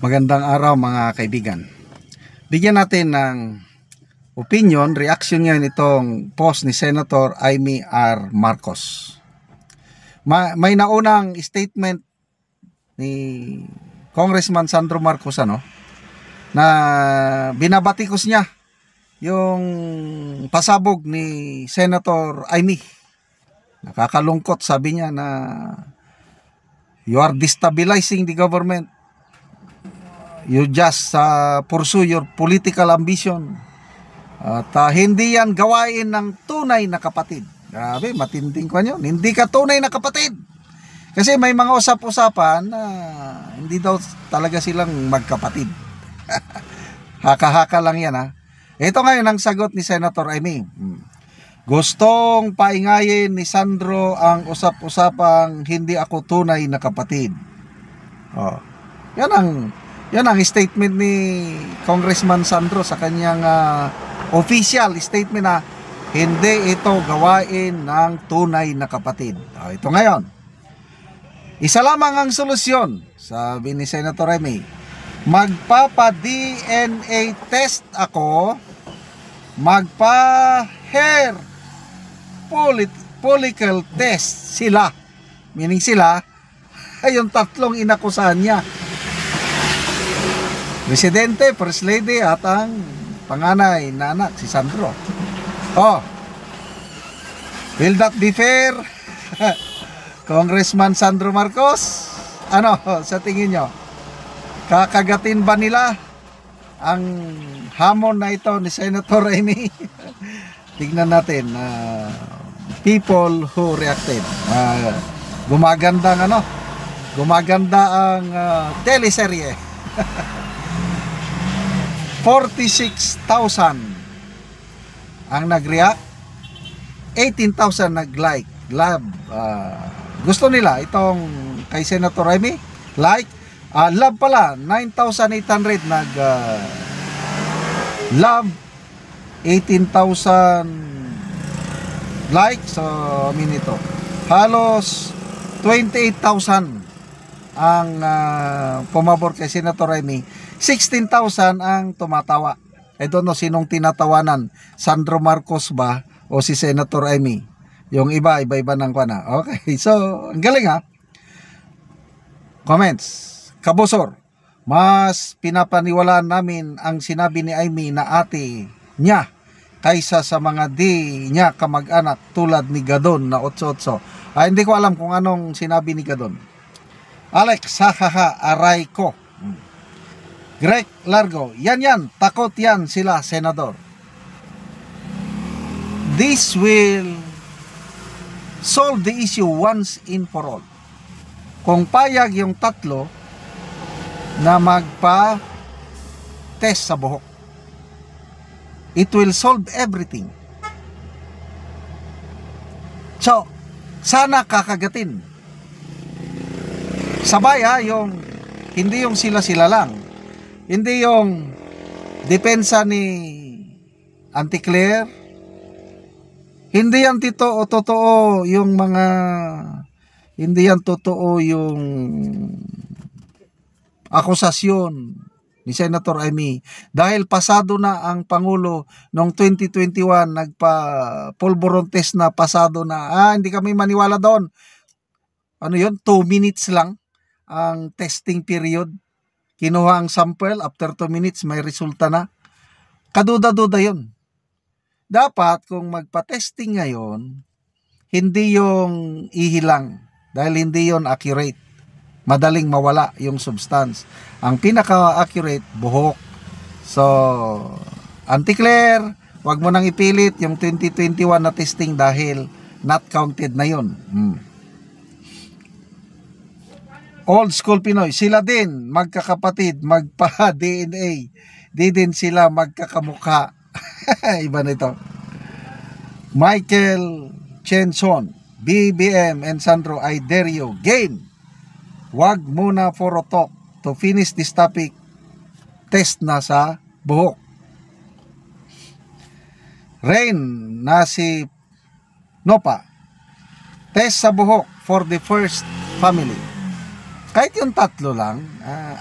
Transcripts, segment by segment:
Magandang araw mga kaibigan. Bigyan natin ng opinion, reaction ngayon itong post ni Senator Amy R. Marcos. May naunang statement ni Congressman Sandro Marcos na binabatikos niya yung pasabog ni Senator Amy. Nakakalungkot, sabi niya na you are destabilizing the government. You just pursue your political ambition. At hindi yan gawain ng tunay na kapatid. Grabe, matinding ko yun. Hindi ka tunay na kapatid. Kasi may mga usap-usapan na hindi daw talaga silang magkapatid. Haka-haka lang yan Ito ngayon ang sagot ni Senator Amy. Gustong paingayin ni Sandro ang usap-usapang hindi ako tunay na kapatid. Yan ang statement ni Congressman Sandro sa kanyang official statement na hindi ito gawain ng tunay na kapatid. Ito ngayon. Isa lamang ang solusyon, sabi ni Senator Amy. Magpapa-DNA test ako, magpa-hair follicle test sila. Meaning sila ay yung tatlong inakusahan niya. Presidente, First Lady at ang panganay na anak, si Sandro. Will that be fair? Congressman Sandro Marcos? Ano sa tingin nyo? Kakagatin ba nila ang hamon na ito ni Senator Amy? Tignan natin. People who reacted. Gumaganda ang teleserye. 46,000 ang nag-react, 18,000 nag-like. Love. Gusto nila itong kay Senator Amy. Like. Love pala, 9,800 nag-love, 18,000 like. So, ito. Halos 28,000 ang pumabor kay Senator Amy. 16,000 ang tumatawa. I don't know sinong tinatawanan, Sandro Marcos ba o si Senator Amy. Yung iba-iba ng kana. Okay, so ang galing Comments. Kabosor, mas pinapaniwalaan namin ang sinabi ni Amy na ate niya kaysa sa mga di niya kamag-anak tulad ni Gadon na 8-8. Hindi ko alam kung anong sinabi ni Gadon. Alex, aray ko. Greg Largo, yan, takot yan sila, Senador. This will solve the issue once and for all. Kung payag yung tatlo na magpa-test sa buhok, it will solve everything. So, sana kakagatin. Sabay yung hindi yung sila-sila lang. Hindi yung depensa ni Auntie Claire. Hindi yan totoo yung mga hindi yan totoo yung akusasyon ni Senator Amy. Dahil pasado na ang Pangulo noong 2021 nagpa-pulburon test na pasado na. Hindi kami maniwala doon. 2 minutes lang ang testing period. Kinuha ang sample, after 2 minutes may resulta na. Kaduda-duda yun. Dapat kung magpa-testing ngayon, hindi yung ihilang dahil hindi yon accurate. Madaling mawala yung substance. Ang pinaka-accurate, buhok. So, Auntie Claire, wag mo nang ipilit yung 2021 na testing dahil not counted na yun. Old school Pinoy, sila din magkakapatid, magpa-DNA. Di din sila magkakamukha. Iba nito. Michael Chenson, BBM and Sandro, I dare you. Game. Wag muna for a talk to finish this topic. Test na sa buhok. Rain na si Nopa. Test sa buhok for the first family. kahit yung tatlo lang,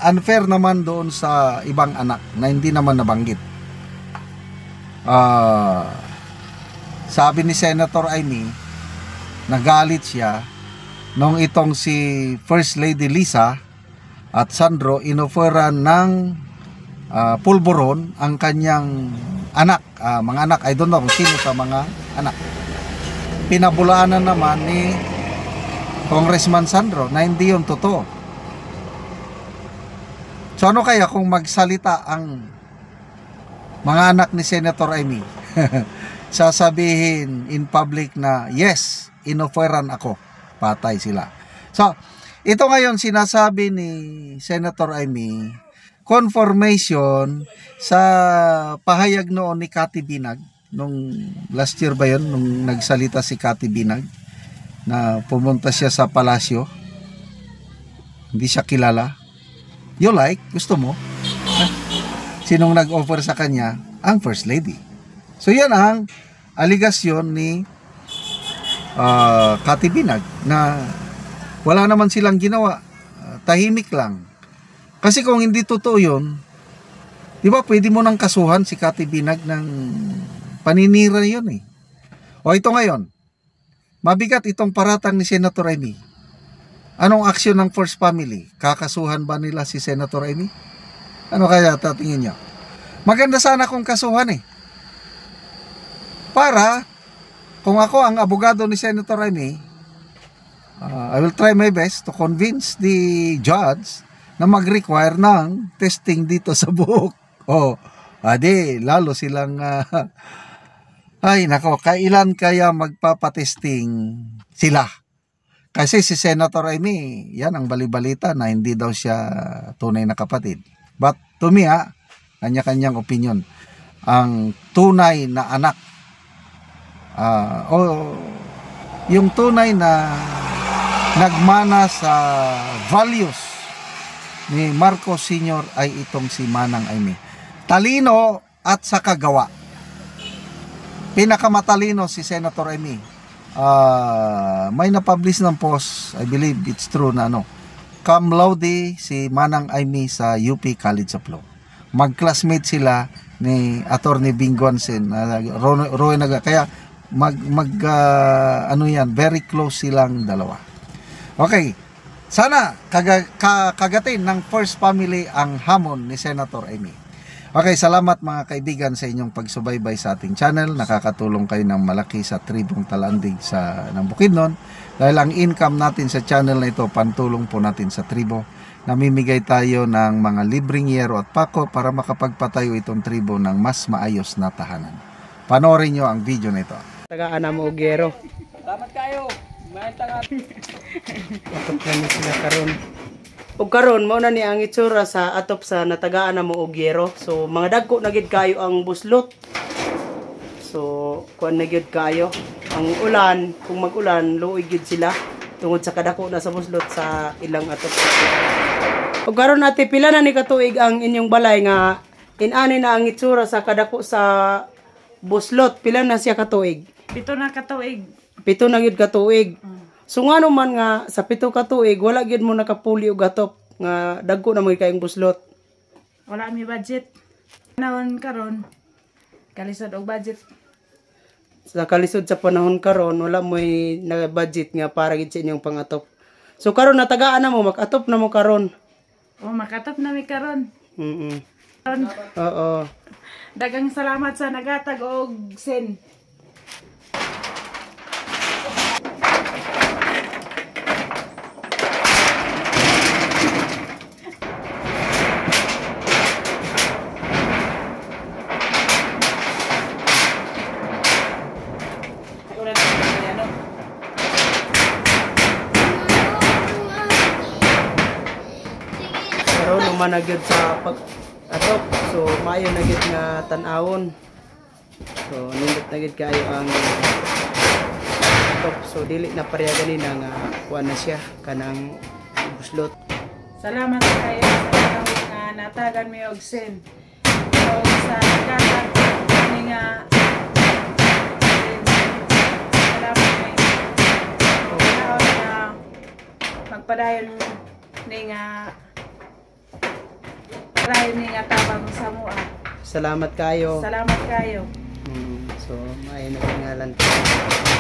unfair naman doon sa ibang anak na hindi naman nabanggit. Sabi ni Senator Amy, nagalit siya nung itong si First Lady Lisa at Sandro inoferan ng pulburon ang kanyang anak, mga anak, I don't know kung sino sa mga anak. Pinabulaanan naman ni Congressman Sandro na hindi yun totoo. So ano kaya kung magsalita ang mga anak ni Senator Amy? Sasabihin in public na yes, inoferan ako. Patay sila. So, ito ngayon sinasabi ni Senator Amy, confirmation sa pahayag noon ni Cathy Binag, nung last year ba yun, nung nagsalita si Cathy Binag, na pumunta siya sa palasyo, hindi siya kilala. You like? Gusto mo? Sinong nag-offer sa kanya? Ang First Lady. So yan ang aligasyon ni Cathy Binag na wala naman silang ginawa. Tahimik lang. Kasi kung hindi totoo yun, di ba pwede mo nang kasuhan si Cathy Binag ng paninira yun eh. O ito ngayon, mabigat itong paratang ni Senator Amy. Anong aksyon ng First Family? Kakasuhan ba nila si Senator Amy? Ano kaya tatingin niyo? Maganda sana kung kasuhan eh. Para, kung ako ang abogado ni Senator Amy, I will try my best to convince the judge na mag-require ng testing dito sa buhok. Lalo silang, ay nako, kailan kaya magpapatesting sila? Kasi si Senator Amy, yan ang balibalita na hindi daw siya tunay na kapatid. But to me, kanya-kanyang opinion. Ang tunay na anak, yung tunay na nagmana sa values ni Marcos Sr. ay itong si Manang Amy. Talino at sa kagawa. Pinakamatalino si Senator Amy. May na-publish ng post, I believe it's true na cum laude si Manang Amy sa UP College of Law. Mag-classmate sila ni Attorney Bing Guansen, kaya very close silang dalawa. Okay, sana kagatin ng First Family ang hamon ni Senator Amy. Okay, salamat mga kaibigan sa inyong pagsubaybay sa ating channel. Nakakatulong kayo ng malaki sa tribong Talandig ng Bukidnon. Dahil ang income natin sa channel na ito, pantulong po natin sa tribo. Namimigay tayo ng mga libreng yero at pako para makapagpatayo itong tribo ng mas maayos na tahanan. Panoorin nyo ang video na ito. Tagaan na mo yero. Salamat kayo. May tagat. Atop na sila karon. O karon mao na ni ang itsura sa atop sa natagaan na mo og yero. So mga dagko na gid kayo ang buslot. So kuan na gid kayo. Ang ulan, kung mag-ulan, luoy gid sila tungod sa kadako na sa buslot sa ilang atop. O karon natin pila na ni katuig ang inyong balay nga inani na ang itsura sa kadako sa buslot. Pila na siya katuig? 7 na katuig. 7 na gid katuig. So nga naman nga sa 7 ka tuig wala gid mo nakapuli og atop nga dagko na mo kayong buslot. Wala mi budget. Panahon karon kalisod og budget. Sa kalisod sa panahon karon wala mo na budget nga para gid sa inyong pangatop. So karon natagaan na mo mag-atop na mo karon. Makatop na mi karon. Oo. Dagang salamat sa nagatag og sen. Na gyud sa pag-atop. So maayo na gyud nga tan-awon. So nindot na gyud kayo ang atop. So dili na pareha ganina nga kuan na siya kanang buslot. Salamat kayo sa panahon nga natagan mi og sen. So sa nagatag ni nga salamat kay panahon na magpadayon ni nga try ni nga tabang sa mua. Salamat kayo. Salamat kayo. So, may natingalan ko.